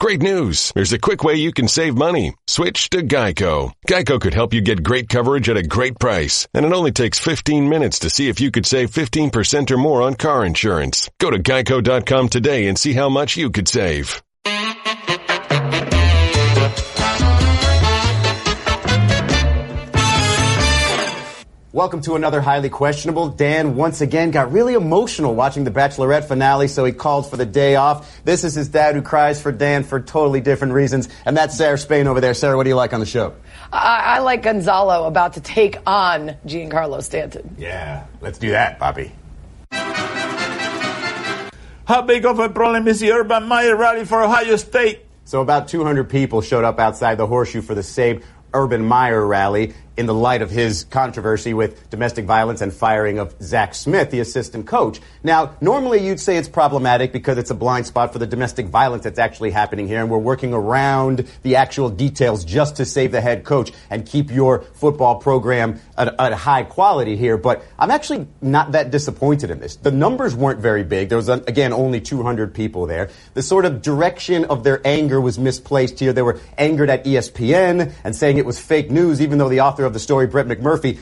Great news! There's a quick way you can save money. Switch to Geico. Geico could help you get great coverage at a great price, and it only takes 15 minutes to see if you could save 15% or more on car insurance. Go to geico.com today and see how much you could save. Welcome to another Highly Questionable. Dan once again got really emotional watching the Bachelorette finale, so he called for the day off. This is his dad who cries for Dan for totally different reasons, and that's Sarah Spain over there. Sarah, what do you like on the show? I like Gonzalo about to take on Giancarlo Stanton. Yeah, let's do that, Papi. How big of a problem is the Urban Meyer Rally for Ohio State? So about 200 people showed up outside the Horseshoe for the same Urban Meyer Rally in the light of his controversy with domestic violence and firing of Zach Smith, the assistant coach. Now, normally you'd say it's problematic because it's a blind spot for the domestic violence that's actually happening here, and we're working around the actual details just to save the head coach and keep your football program at high quality here. But I'm actually not that disappointed in this. The numbers weren't very big. There was, again, only 200 people there. The sort of direction of their anger was misplaced here. They were angered at ESPN and saying it was fake news, even though the author of the story, Brett McMurphy,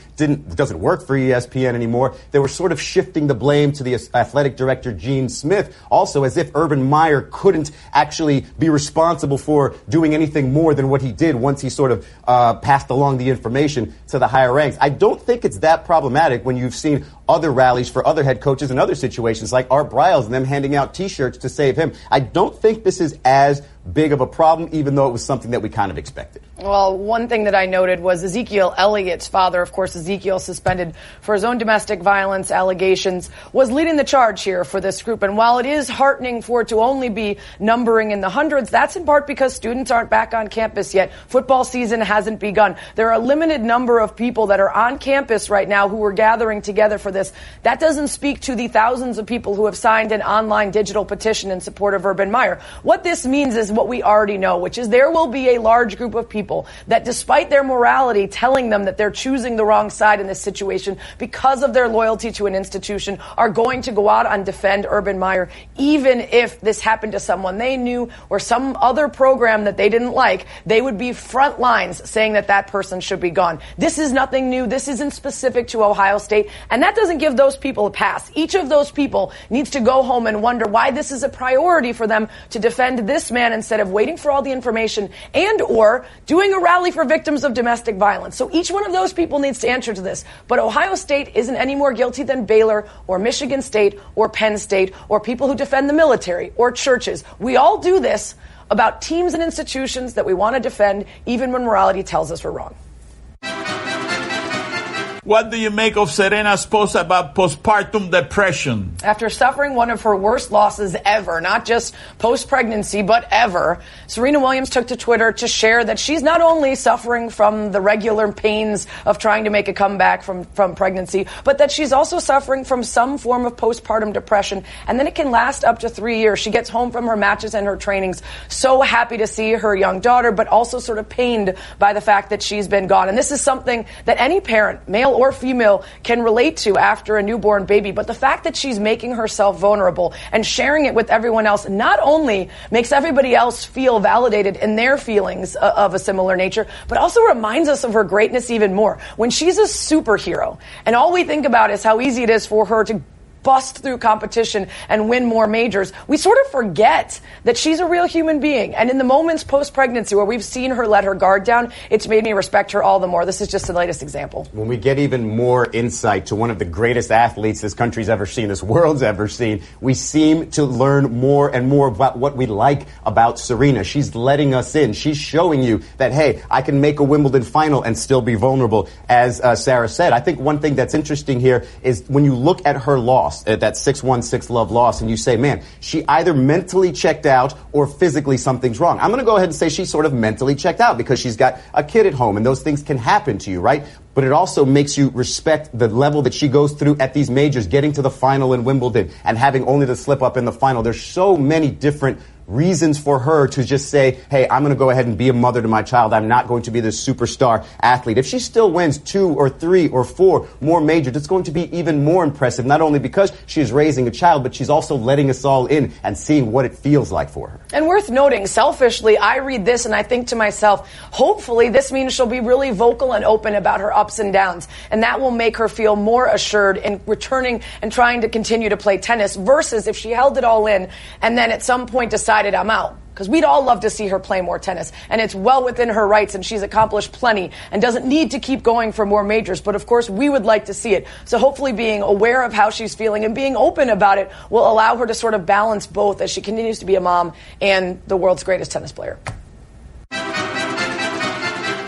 doesn't work for ESPN anymore. They were sort of shifting the blame to the athletic director, Gene Smith, also as if Urban Meyer couldn't actually be responsible for doing anything more than what he did once he sort of passed along the information to the higher ranks. I don't think it's that problematic when you've seen other rallies for other head coaches in other situations like Art Briles and them handing out T-shirts to save him. I don't think this is as big of a problem, even though it was something that we kind of expected. Well, one thing that I noted was Ezekiel Elliott's father, of course, Ezekiel suspended for his own domestic violence allegations, was leading the charge here for this group. And while it is heartening for it to only be numbering in the hundreds, that's in part because students aren't back on campus yet. Football season hasn't begun. There are a limited number of people that are on campus right now who are gathering together for this. That doesn't speak to the thousands of people who have signed an online digital petition in support of Urban Meyer. What this means is what we already know, which is there will be a large group of people that, despite their morality telling them that they're choosing the wrong side in this situation because of their loyalty to an institution, are going to go out and defend Urban Meyer, even if this happened to someone they knew or some other program that they didn't like. They would be front lines saying that that person should be gone. This is nothing new. This isn't specific to Ohio State, and that doesn't give those people a pass. Each of those people needs to go home and wonder why this is a priority for them to defend this man instead of waiting for all the information and or doing a rally for victims of domestic violence. So each one of those people needs to answer to this. But Ohio State isn't any more guilty than Baylor or Michigan State or Penn State or people who defend the military or churches. We all do this about teams and institutions that we want to defend, even when morality tells us we're wrong. What do you make of Serena's post about postpartum depression? After suffering one of her worst losses ever, not just post-pregnancy, but ever, Serena Williams took to Twitter to share that she's not only suffering from the regular pains of trying to make a comeback from pregnancy, but that she's also suffering from some form of postpartum depression, and then it can last up to 3 years. She gets home from her matches and her trainings so happy to see her young daughter, but also sort of pained by the fact that she's been gone. And this is something that any parent, male or female, can relate to after a newborn baby. But the fact that she's making herself vulnerable and sharing it with everyone else not only makes everybody else feel validated in their feelings of a similar nature, but also reminds us of her greatness even more. When she's a superhero and all we think about is how easy it is for her to bust through competition and win more majors, we sort of forget that she's a real human being. And in the moments post-pregnancy where we've seen her let her guard down, it's made me respect her all the more. This is just the latest example. When we get even more insight to one of the greatest athletes this country's ever seen, this world's ever seen, we seem to learn more and more about what we like about Serena. She's letting us in. She's showing you that, hey, I can make a Wimbledon final and still be vulnerable, as Sarah said. I think one thing that's interesting here is when you look at her loss, that 6-1, 6-love loss, and you say, man, she either mentally checked out or physically something's wrong. I'm going to go ahead and say she's sort of mentally checked out because she's got a kid at home, and those things can happen to you, right? But it also makes you respect the level that she goes through at these majors, getting to the final in Wimbledon and having only the slip up in the final. There's so many different reasons for her to just say, hey, I'm going to go ahead and be a mother to my child. I'm not going to be this superstar athlete. If she still wins 2 or 3 or 4 more majors, it's going to be even more impressive, not only because she is raising a child, but she's also letting us all in and seeing what it feels like for her. And worth noting, selfishly, I read this and I think to myself, hopefully this means she'll be really vocal and open about her ups and downs, and that will make her feel more assured in returning and trying to continue to play tennis, versus if she held it all in and then at some point decided, I'm out. Because we'd all love to see her play more tennis, and it's well within her rights, and she's accomplished plenty and doesn't need to keep going for more majors. But of course, we would like to see it. So hopefully being aware of how she's feeling and being open about it will allow her to sort of balance both as she continues to be a mom and the world's greatest tennis player.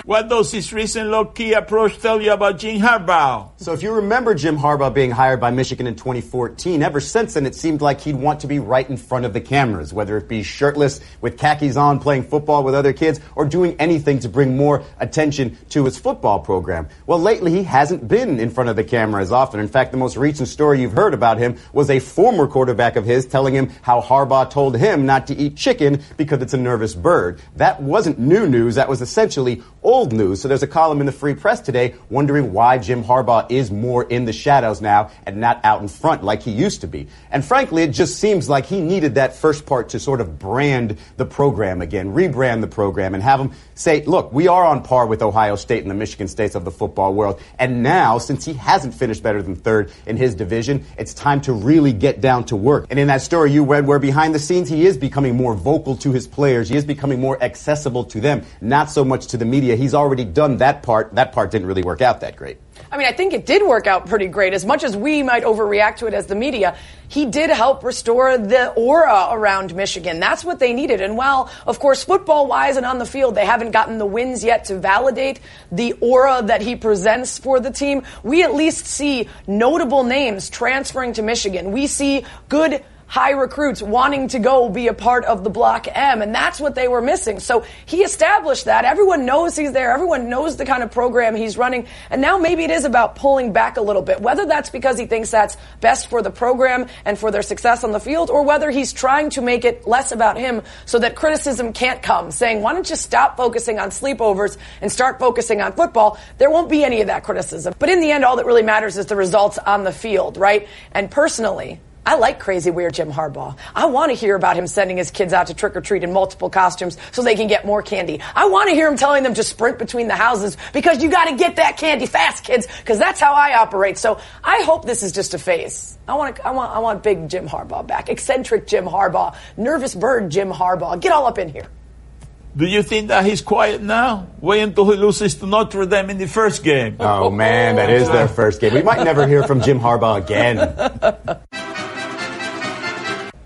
What does his recent low-key approach tell you about Jim Harbaugh? So if you remember Jim Harbaugh being hired by Michigan in 2014, ever since then it seemed like he'd want to be right in front of the cameras, whether it be shirtless with khakis on playing football with other kids or doing anything to bring more attention to his football program. Well, lately he hasn't been in front of the camera as often. In fact, the most recent story you've heard about him was a former quarterback of his telling him how Harbaugh told him not to eat chicken because it's a nervous bird. That wasn't new news. That was essentially old news. So there's a column in the Free Press today wondering why Jim Harbaugh is more in the shadows now and not out in front like he used to be. And frankly, it just seems like he needed that first part to sort of brand the program again, rebrand the program, and have him say, look, we are on par with Ohio State and the Michigan States of the football world. And now, since he hasn't finished better than third in his division, it's time to really get down to work. And in that story you read, where behind the scenes he is becoming more vocal to his players, he is becoming more accessible to them, not so much to the media. He's already done that part. That part didn't really work out that great. I mean, I think it did work out pretty great. As much as we might overreact to it as the media, he did help restore the aura around Michigan. That's what they needed. And while, of course, football-wise and on the field, they haven't gotten the wins yet to validate the aura that he presents for the team, we at least see notable names transferring to Michigan. We see good high recruits wanting to go be a part of the Block M, and that's what they were missing. So he established that. Everyone knows he's there. Everyone knows the kind of program he's running. And now maybe it is about pulling back a little bit, whether that's because he thinks that's best for the program and for their success on the field, or whether he's trying to make it less about him so that criticism can't come, saying, why don't you stop focusing on sleepovers and start focusing on football? There won't be any of that criticism. But in the end, all that really matters is the results on the field, right? And personally, I like crazy, weird Jim Harbaugh. I want to hear about him sending his kids out to trick-or-treat in multiple costumes so they can get more candy. I want to hear him telling them to sprint between the houses because you got to get that candy fast, kids, because that's how I operate. So I hope this is just a phase. I want big Jim Harbaugh back, eccentric Jim Harbaugh, nervous bird Jim Harbaugh. Get all up in here. Do you think that he's quiet now? Wait until he loses to Notre Dame in the first game. Oh, man, that is their first game. We might never hear from Jim Harbaugh again.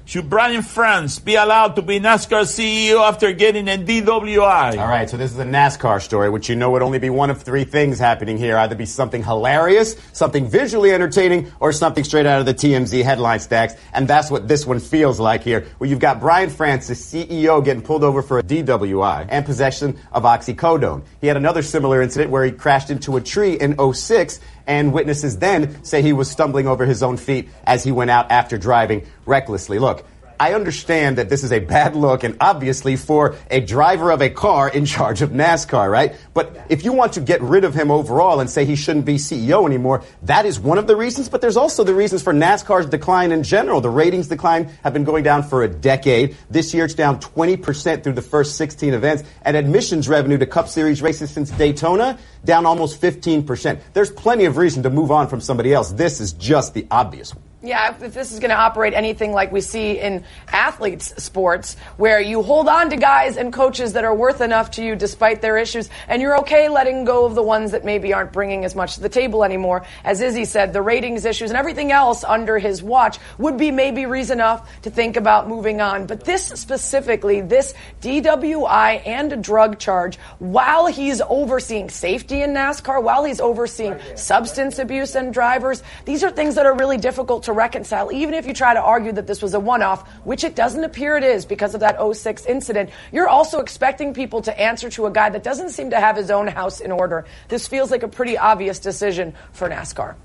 Should Brian France be allowed to be NASCAR CEO after getting a DWI? All right, so this is a NASCAR story, which you know would only be one of 3 things happening here. Either be something hilarious, something visually entertaining, or something straight out of the TMZ headline stacks. And that's what this one feels like here, where you've got Brian France, the CEO, getting pulled over for a DWI and possession of oxycodone. He had another similar incident where he crashed into a tree in 2006, and witnesses then say he was stumbling over his own feet as he went out after driving recklessly. Look, I understand that this is a bad look, and obviously for a driver of a car in charge of NASCAR, right? But if you want to get rid of him overall and say he shouldn't be CEO anymore, that is one of the reasons. But there's also the reasons for NASCAR's decline in general. The ratings decline have been going down for a decade. This year it's down 20% through the first 16 events. And admissions revenue to Cup Series races since Daytona, down almost 15%. There's plenty of reason to move on from somebody else. This is just the obvious one. Yeah, if this is going to operate anything like we see in athletes' sports, where you hold on to guys and coaches that are worth enough to you despite their issues, and you're okay letting go of the ones that maybe aren't bringing as much to the table anymore. As Izzy said, the ratings issues and everything else under his watch would be maybe reason enough to think about moving on. But this specifically, this DWI and a drug charge, while he's overseeing safety in NASCAR, while he's overseeing substance abuse and drivers, these are things that are really difficult to reconcile, even if you try to argue that this was a one-off, which it doesn't appear it is because of that 2006 incident. You're also expecting people to answer to a guy that doesn't seem to have his own house in order. This feels like a pretty obvious decision for NASCAR.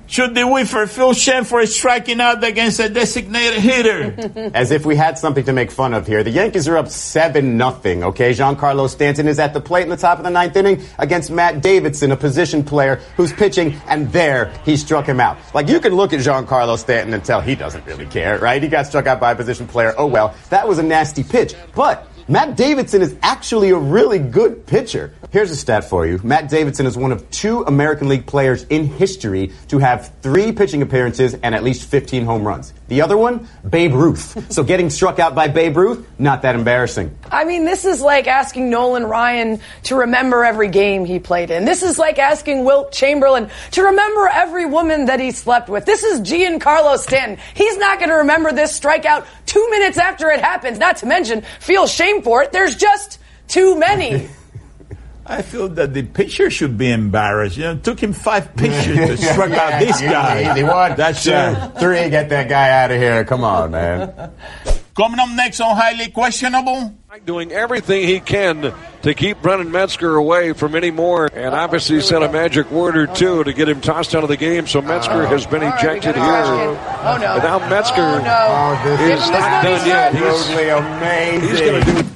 Should the whiffer feel shame for striking out against a designated hitter? As if we had something to make fun of here. The Yankees are up 7-0, okay? Giancarlo Stanton is at the plate in the top of the ninth inning against Matt Davidson, a position player who's pitching, and there he struck him out. Like, you can look at Giancarlo Stanton and tell he doesn't really care, right? He got struck out by a position player. Oh, well, that was a nasty pitch. But Matt Davidson is actually a really good pitcher. Here's a stat for you. Matt Davidson is one of 2 American League players in history to have 3 pitching appearances and at least 15 home runs. The other one, Babe Ruth. So getting struck out by Babe Ruth, not that embarrassing. I mean, this is like asking Nolan Ryan to remember every game he played in. This is like asking Wilt Chamberlain to remember every woman that he slept with. This is Giancarlo Stanton. He's not going to remember this strikeout 2 minutes after it happens, not to mention feel shame for it. There's just too many. I feel that the pitcher should be embarrassed. You know, it took him 5 pitches to strike out this guy. Easy one. That's 3. Get that guy out of here. Come on, man. Coming up next on Highly Questionable. Doing everything he can to keep Brennan Metzger away from any more, and obviously said a magic word or two to get him tossed out of the game, so Metzger has been ejected here. Oh, no. And now Metzger is not done yet. Totally amazing. He's going to do.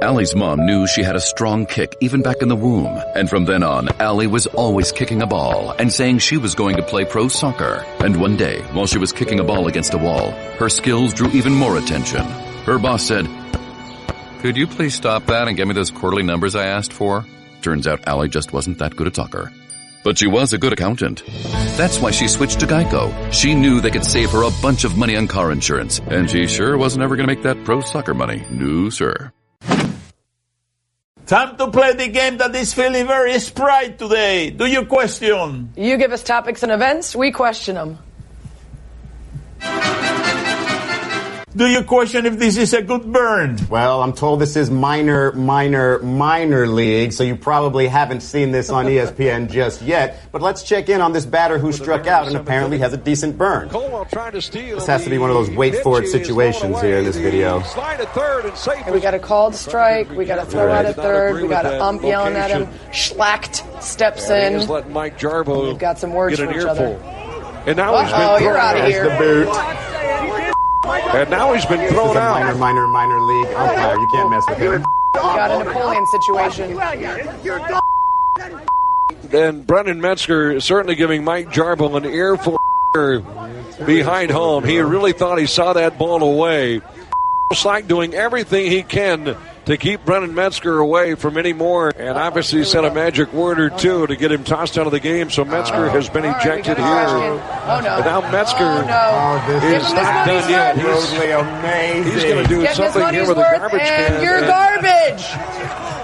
Allie's mom knew she had a strong kick even back in the womb. And from then on, Allie was always kicking a ball and saying she was going to play pro soccer. And one day, while she was kicking a ball against a wall, her skills drew even more attention. Her boss said, "Could you please stop that and get me those quarterly numbers I asked for?" Turns out Allie just wasn't that good a talker. But she was a good accountant. That's why she switched to Geico. She knew they could save her a bunch of money on car insurance. And she sure wasn't ever going to make that pro soccer money. No, sir. Time to play the game that is feeling very spry today. Do you question? You give us topics and events, we question them. Do you question if this is a good burn? Well, I'm told this is minor league, so you probably haven't seen this on ESPN just yet. But let's check in on this batter who struck out and apparently has a decent burn. This has to be one of those wait-for-it situations here in this video. Hey, we got a called strike, we got a throw out at third, we got an ump yelling at him, Schlacht steps in. We've got some words for each other. And now he's been you're out of here. The boot. And now he's been thrown out. Minor league umpire. You can't mess with him. Got a Napoleon situation. And Brennan Metzger certainly giving Mike Jarbo an earful behind home. He really thought he saw that ball away. Slack doing everything he can to keep Brennan Metzger away from any more, and obviously said a magic word or two to get him tossed out of the game, so Metzger has been ejected here. And now Metzger is not done yet. Totally amazing. He's going to do something here with a garbage can. You're garbage.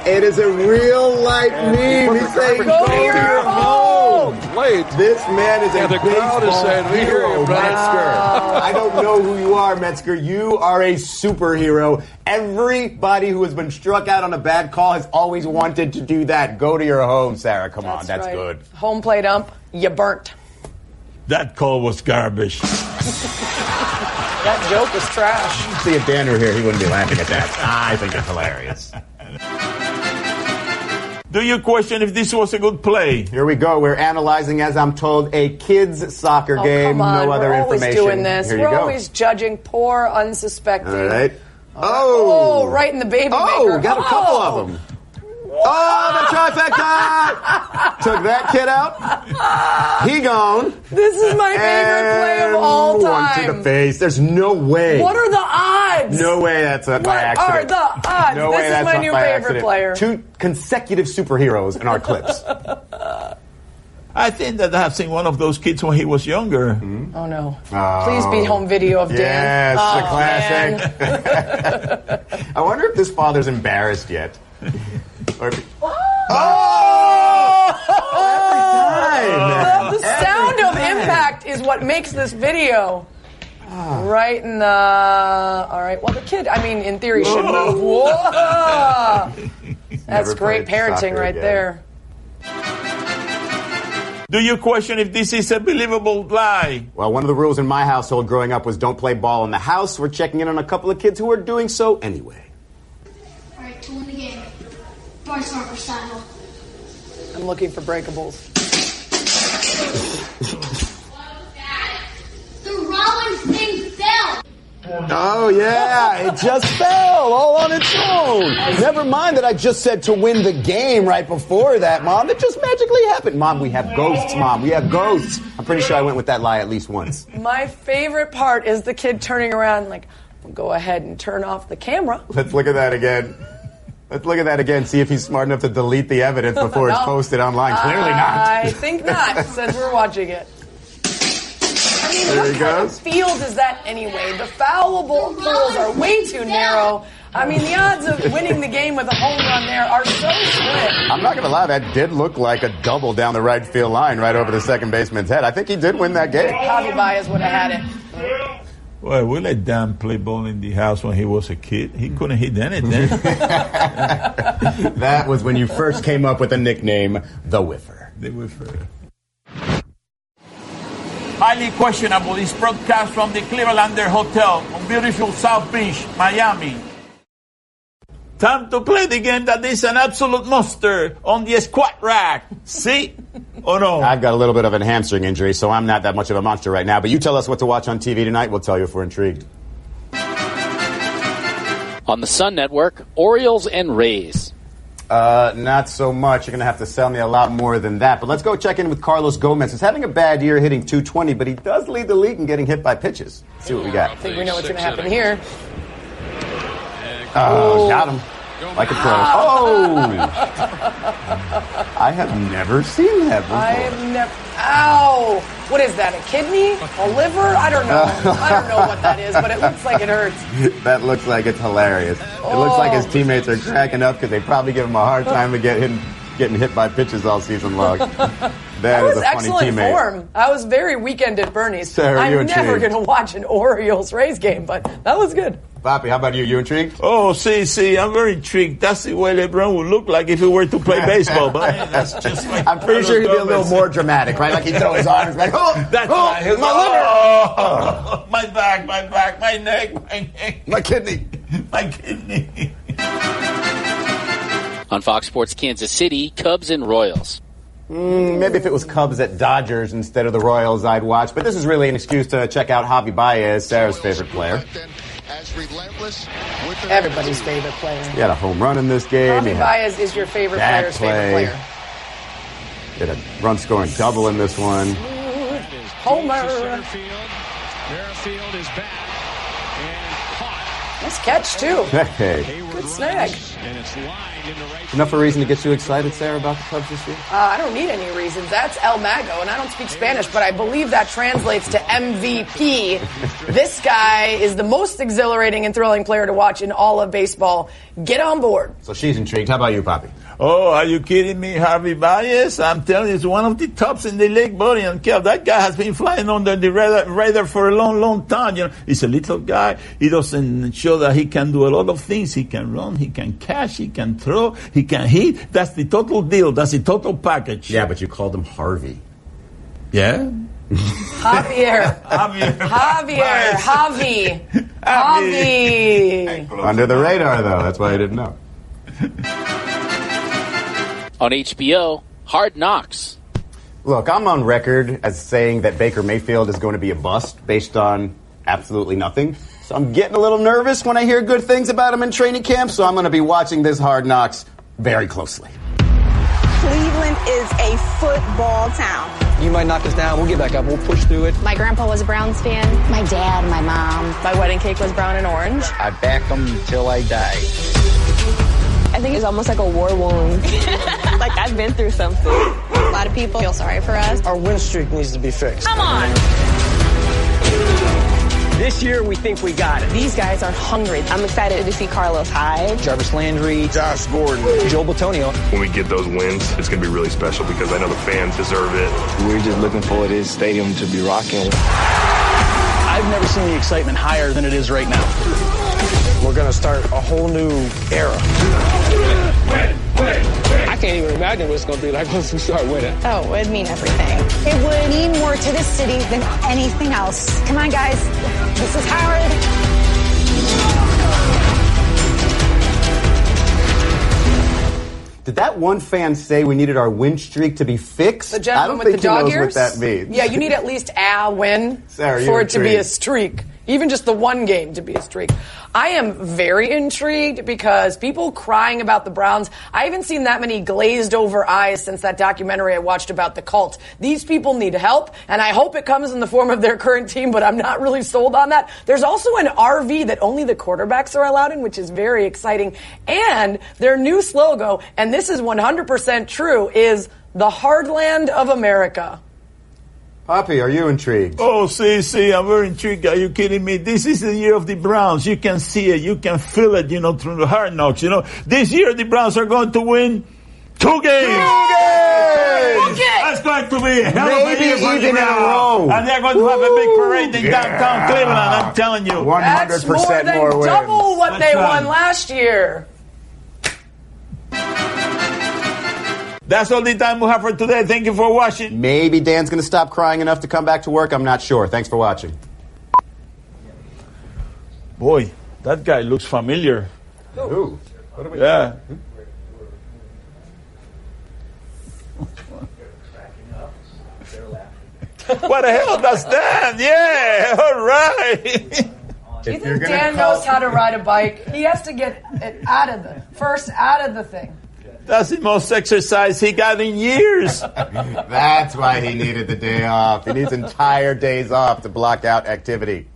It is a real-life meme. He's saying, go to your home. Late. This man is a the crowd is saying, we hear you, Metzger. I don't know who you are, Metzger. You are a superhero. Everybody who has been struck out on a bad call has always wanted to do that. Go to your home, Sarah. Come on, that's right. Good. Home plate ump, you burnt. That call was garbage. That joke was trash. See, if Dan were here, he wouldn't be laughing at that. I think it's hilarious. Do you question if this was a good play? Here we go. We're analyzing, as I'm told, a kids' soccer game. Come on. No other information. We're always doing this. Here you We're go. always judging poor, unsuspecting. All right. Oh, right in the baby maker. Oh, got a couple of them. Oh, the trifecta! Took that kid out. He gone. This is my favorite play of all time. One to the face. There's no way. What are the odds? No way that's by accident. What are the odds? No this way is that's my not new by favorite accident. player. 2 consecutive superheroes in our clips. I think that I've seen one of those kids when he was younger. Mm-hmm. Oh, no. Please be home video of Dan. Yes, the classic. I wonder if this father's embarrassed yet. Every time, the sound of impact is what makes this video. Right in the... All right. Well, the kid, I mean, in theory, should move. Whoa! That's great parenting right there. Do you question if this is a believable lie? Well, one of the rules in my household growing up was don't play ball in the house. We're checking in on a couple of kids who are doing so anyway. All right, to win the game. Bar soccer style. I'm looking for breakables. Oh, yeah, it just fell all on its own. Never mind that I just said to win the game right before that, Mom. It just magically happened. Mom, we have ghosts, Mom. We have ghosts. I'm pretty sure I went with that lie at least once. My favorite part is the kid turning around like, go ahead and turn off the camera. Let's look at that again. See if he's smart enough to delete the evidence before it's posted online. Clearly not. I think not, since we're watching it. I mean, There what he kind goes. of field is that anyway? The foulable holes are way too narrow. I mean, the odds of winning the game with a home run there are so slim. I'm not going to lie, that did look like a double down the right field line right over the second baseman's head. I think he did win that game. Javi Baez would have had it. Well, we let Dan play ball in the house when he was a kid. He couldn't hit anything. That was when you first came up with the nickname, The Whiffer. The Whiffer. Highly questionable. This broadcast from the Clevelander Hotel on beautiful South Beach, Miami. Time to play the game that is an absolute monster on the squat rack. See? Or no? I've got a little bit of an hamstring injury, so I'm not that much of a monster right now. But you tell us what to watch on TV tonight. We'll tell you if we're intrigued. On the Sun Network, Orioles and Rays. Not so much. You're going to have to sell me a lot more than that. But let's go check in with Carlos Gomez. He's having a bad year hitting .220, but he does lead the league in getting hit by pitches. Let's see what we got. I think we know what's going to happen here. Oh, got him. Like a pro. Oh! I have never seen that before. I have never. Ow! What is that? A kidney? A liver? I don't know. I don't know what that is, but it looks like it hurts. That looks like it's hilarious. It looks like his teammates are cracking up because they probably give him a hard time to getting hit by pitches all season long. That is was a funny excellent teammate. form. I was very weekend at Bernie's. Sarah, you I'm never intrigued? going to watch an Orioles-Rays game, but that was good. Papi, how about you? You intrigued? Oh, see, I'm very intrigued. That's the way LeBron would look like if he were to play baseball. But that's just like I'm pretty sure he'd be a little more dramatic, right? Like he'd throw his arms like, That's my liver! Oh, my back, my neck, My kidney. my kidney. On Fox Sports Kansas City, Cubs and Royals. Maybe if it was Cubs at Dodgers instead of the Royals, I'd watch. But this is really an excuse to check out Javi Baez, Sarah's favorite player. Everybody's favorite player. He had a home run in this game. Javi Baez is your favorite that player's favorite player. He had a run-scoring double in this one. Homer. Nice catch, too. Hey. Good snag. Enough of a reason to get you excited, Sarah, about the Cubs this year? I don't need any reasons. That's El Mago, and I don't speak Spanish, but I believe that translates to MVP. This guy is the most exhilarating and thrilling player to watch in all of baseball. Get on board. So she's intrigued. How about you, Papi? Oh, are you kidding me, Javi Baez? I'm telling you, he's one of the tops in the league, buddy. And that guy has been flying under the radar for a long, long time. You know, he's a little guy. He doesn't show that he can do a lot of things. He can run, he can catch, he can throw, he can hit. That's the total deal. That's the total package. Yeah, but you called him Harvey. Yeah? Javier. Javi. Under the radar, though. That's why I didn't know. On HBO, Hard Knocks. Look, I'm on record as saying that Baker Mayfield is going to be a bust based on absolutely nothing. So I'm getting a little nervous when I hear good things about him in training camp, so I'm going to be watching this Hard Knocks very closely. Cleveland is a football town. You might knock us down. We'll get back up. We'll push through it. My grandpa was a Browns fan. My dad, my mom. My wedding cake was brown and orange. I back them till I die. I think it's almost like a war wound. Like I've been through something. A lot of people feel sorry for us. Our win streak needs to be fixed. Come on. This year, we think we got it. These guys are hungry. I'm excited to see Carlos Hyde, Jarvis Landry, Josh Gordon, Joel Bitonio. When we get those wins, it's going to be really special because I know the fans deserve it. We're just looking for this stadium to be rocking. I've never seen the excitement higher than it is right now. We're going to start a whole new era. I can't even imagine what it's going to be like once we start winning. Oh, it would mean everything. It would mean more to this city than anything else. Come on, guys. This is Howard. Did that one fan say we needed our win streak to be fixed? The gentleman I don't with think the dog he knows ears? what that means. Yeah, you need at least a win Sarah, for it to be a intrigued. streak. even just the one game to be a streak. I am very intrigued because people crying about the Browns, I haven't seen that many glazed over eyes since that documentary I watched about the cult. These people need help, and I hope it comes in the form of their current team, but I'm not really sold on that. There's also an RV that only the quarterbacks are allowed in, which is very exciting. And their new slogan, and this is 100% true, is the Heartland of America. Papi, are you intrigued? Oh, see, I'm very intrigued. Are you kidding me? This is the year of the Browns. You can see it. You can feel it, through the Hard Knocks. This year the Browns are going to win 2 games. 2 games! That's going to be a hell of a year for the Browns. And they're going to have a big parade in downtown Cleveland, I'm telling you. 100% That's more than more wins. double what they won last year. That's all the time we have for today. Thank you for watching. Maybe Dan's going to stop crying enough to come back to work. I'm not sure. Thanks for watching. Boy, that guy looks familiar. Who? What are we Yeah. What the hell does that? Yeah, all right. Do you think Dan knows how to ride a bike? He has to get it out of the thing. That's the most exercise he got in years. That's why he needed the day off. He needs entire days off to block out activity.